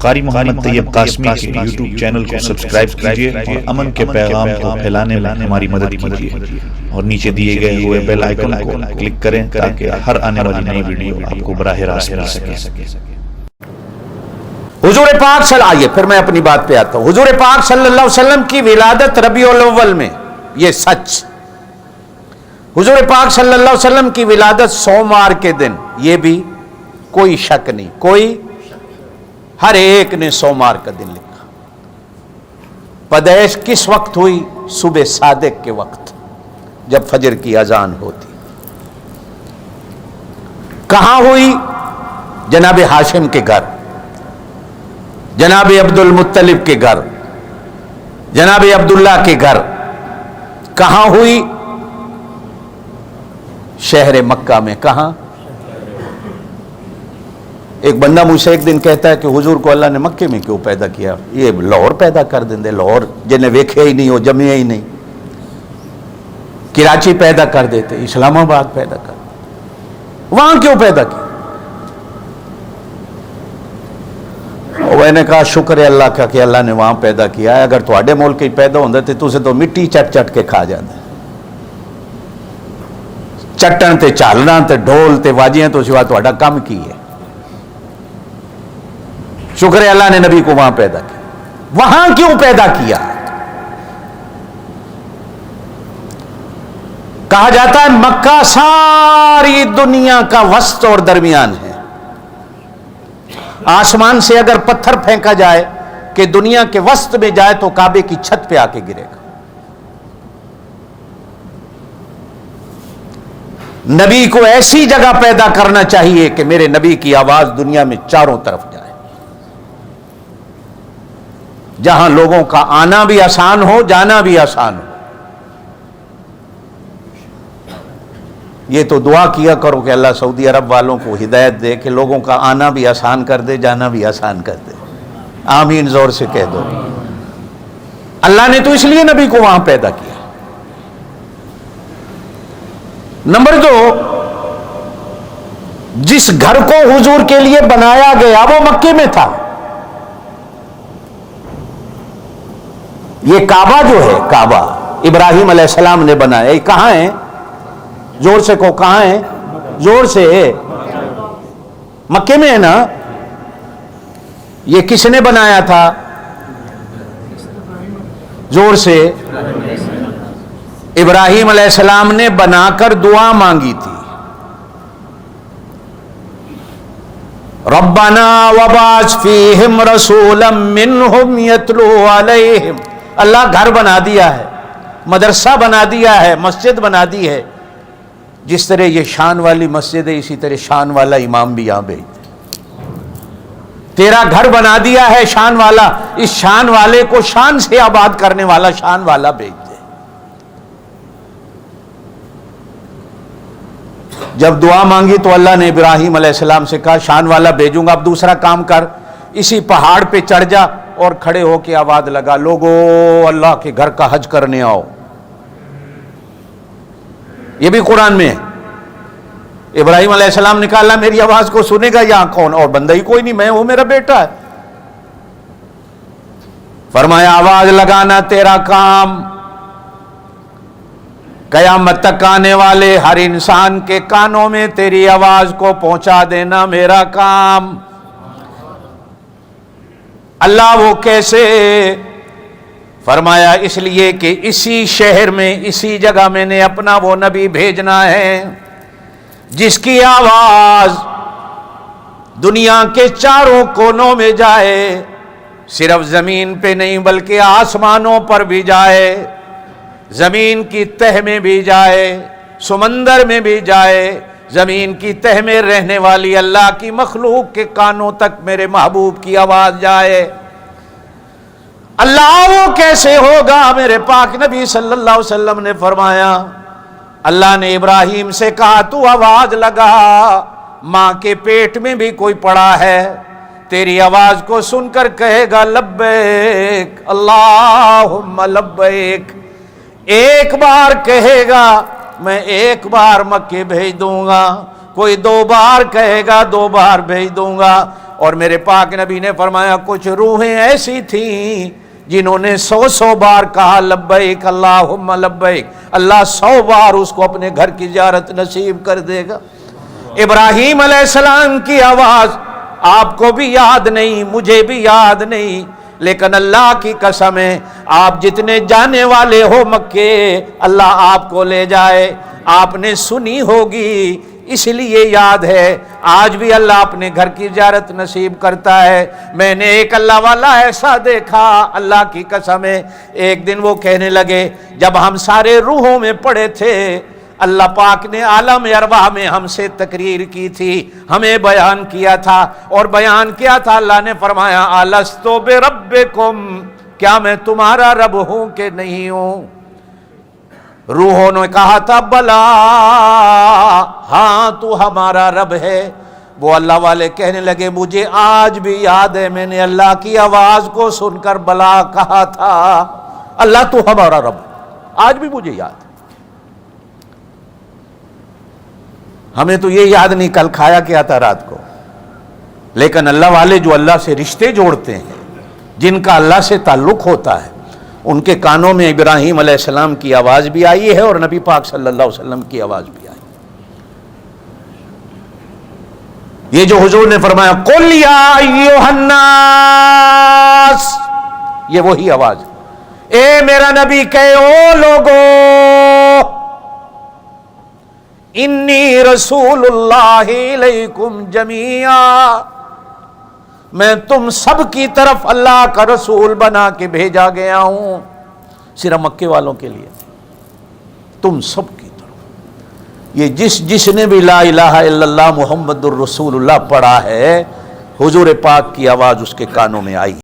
قاری محمد طیب قاسمی کے YouTube channel کو سبسکرائب کیجئے اور امن کے پیغام کو پھیلانے میں ہماری مدد کیجئے اور نیچے دیے گئے ہوئے بیل آئیکن کو کلک کریں تاکہ ہر آنے والی نئی ویڈیو آپ کو براہ راست مل سکے۔ حضور پاک آئیے پھر میں اپنی بات پہ آتا ہوں۔ حضور پاک صلی اللہ علیہ وسلم کی ولادت ربیع الاول میں، یہ سچ۔ حضور پاک صلی اللہ علیہ وسلم کی ولادت سوموار کے دن، یہ بھی کوئی شک نہیں، کوئی ہر ایک نے سوموار کا دن لکھا۔ پیدائش کس وقت ہوئی؟ صبح صادق کے وقت، جب فجر کی اذان ہوتی۔ کہاں ہوئی؟ جناب ہاشم کے گھر، جناب عبد المطلب کے گھر، جناب عبداللہ کے گھر۔ کہاں ہوئی؟ شہر مکہ میں۔ کہاں؟ ایک بندہ مجھ سے ایک دن کہتا ہے کہ حضور کو اللہ نے مکے میں کیوں پیدا کیا؟ یہ لاہور پیدا کر دیں، لاہور جنہیں ویکھے ہی نہیں ہو، جمعے ہی نہیں۔ کراچی پیدا کر دیتے، اسلام آباد پیدا کر دیتے، وہاں کیوں پیدا کیا؟ میں نے کہا شکر ہے اللہ کا کہ اللہ نے وہاں پیدا کیا ہے، اگر تھوڑے ملک ہی پیدا ہوندے تے تسے تو مٹی چٹ چٹ کے کھا جاندے، چٹن تے چالنا تے ڈھول تے واجیاں تو سوا تھوڑا کم کی ہے۔ شکر ہے اللہ نے نبی کو وہاں پیدا کیا۔ وہاں کیوں پیدا کیا؟ کہا جاتا ہے مکہ ساری دنیا کا وسط اور درمیان ہے۔ آسمان سے اگر پتھر پھینکا جائے کہ دنیا کے وسط میں جائے تو کعبے کی چھت پہ آ کے گرے گا۔ نبی کو ایسی جگہ پیدا کرنا چاہیے کہ میرے نبی کی آواز دنیا میں چاروں طرف جائے، جہاں لوگوں کا آنا بھی آسان ہو، جانا بھی آسان ہو۔ یہ تو دعا کیا کرو کہ اللہ سعودی عرب والوں کو ہدایت دے کہ لوگوں کا آنا بھی آسان کر دے، جانا بھی آسان کر دے۔ آمین زور سے کہہ دو۔ اللہ نے تو اس لیے نبی کو وہاں پیدا کیا۔ نمبر 2، جس گھر کو حضور کے لیے بنایا گیا وہ مکے میں تھا۔ یہ کعبہ جو ہے، کعبہ ابراہیم علیہ السلام نے بنایا۔ یہ کہاں ہے؟ زور سے کو کہاں ہے؟ زور سے مکے میں ہے نا۔ یہ کس نے بنایا تھا؟ زور سے ابراہیم علیہ السلام نے بنا کر دعا مانگی تھی، ربنا وبعث فیہم رسولا منہم یتلو علیہم۔ اللہ گھر بنا دیا ہے، مدرسہ بنا دیا ہے، مسجد بنا دی ہے۔ جس طرح یہ شان والی مسجد ہے اسی طرح شان والا امام بھی یہاں بھیج دے۔ تیرا گھر بنا دیا ہے شان والا، اس شان والے کو شان سے آباد کرنے والا شان والا بھیج دے۔ جب دعا مانگی تو اللہ نے ابراہیم علیہ السلام سے کہا شان والا بھیجوں گا، اب دوسرا کام کر، اسی پہاڑ پہ چڑھ جا اور کھڑے ہو کے آواز لگا، لوگو اللہ کے گھر کا حج کرنے آؤ۔ یہ بھی قرآن میں ہے۔ ابراہیم علیہ السلام نے کہا اللہ میری آواز کو سنے گا یہاں کون؟ اور بندہ ہی کوئی نہیں، میں ہوں، میرا بیٹا ہے۔ فرمایا آواز لگانا تیرا کام، قیامت تک آنے والے ہر انسان کے کانوں میں تیری آواز کو پہنچا دینا میرا کام۔ اللہ وہ کیسے؟ فرمایا اس لیے کہ اسی شہر میں، اسی جگہ میں نے اپنا وہ نبی بھیجنا ہے جس کی آواز دنیا کے چاروں کونوں میں جائے، صرف زمین پہ نہیں بلکہ آسمانوں پر بھی جائے، زمین کی تہ میں بھی جائے، سمندر میں بھی جائے، زمین کی تہ میں رہنے والی اللہ کی مخلوق کے کانوں تک میرے محبوب کی آواز جائے۔ اللہ وہ کیسے ہوگا؟ میرے پاک نبی صلی اللہ علیہ وسلم نے فرمایا اللہ نے ابراہیم سے کہا تو آواز لگا، ماں کے پیٹ میں بھی کوئی پڑا ہے، تیری آواز کو سن کر کہے گا لبیک اللہم لبیک۔ ایک بار کہے گا میں ایک بار مکے بھیج دوں گا، کوئی 2 بار کہے گا 2 بار بھیج دوں گا، اور میرے پاک نبی نے فرمایا کچھ روحیں ایسی تھیں جنہوں نے 100 بار کہا لبیک اللہم لبیک، اللہ 100 بار اس کو اپنے گھر کی زیارت نصیب کر دے گا۔ ابراہیم علیہ السلام کی آواز آپ کو بھی یاد نہیں، مجھے بھی یاد نہیں، لیکن اللہ کی قسم ہے آپ جتنے جانے والے ہو مکے، اللہ آپ کو لے جائے، آپ نے سنی ہوگی اس لیے یاد ہے۔ آج بھی اللہ اپنے گھر کی زیارت نصیب کرتا ہے۔ میں نے ایک اللہ والا ایسا دیکھا، اللہ کی قسم ہے، ایک دن وہ کہنے لگے جب ہم سارے روحوں میں پڑے تھے، اللہ پاک نے عالم ارواح میں ہم سے تقریر کی تھی، ہمیں بیان کیا تھا، اور بیان کیا تھا اللہ نے فرمایا الستو بربکم، کیا میں تمہارا رب ہوں کہ نہیں ہوں؟ روحوں نے کہا تھا بلا، ہاں تو ہمارا رب ہے۔ وہ اللہ والے کہنے لگے مجھے آج بھی یاد ہے میں نے اللہ کی آواز کو سن کر بلا کہا تھا، اللہ تو ہمارا رب، آج بھی مجھے یاد ہے۔ ہمیں تو یہ یاد نہیں کل کھایا کیا تھا رات کو، لیکن اللہ والے جو اللہ سے رشتے جوڑتے ہیں، جن کا اللہ سے تعلق ہوتا ہے، ان کے کانوں میں ابراہیم علیہ السلام کی آواز بھی آئی ہے اور نبی پاک صلی اللہ علیہ وسلم کی آواز بھی آئی۔ یہ جو حضور نے فرمایا قل یا ایھا الناس، یہ وہی آواز ہے، اے میرا نبی کہے او لوگو انی رسول اللہ الیکم جمیعا، میں تم سب کی طرف اللہ کا رسول بنا کے بھیجا گیا ہوں، صرف مکے والوں کے لیے، تم سب کی طرف۔ یہ جس نے بھی لا الہ الا اللہ محمد الرسول اللہ پڑھا ہے، حضور پاک کی آواز اس کے کانوں میں آئی۔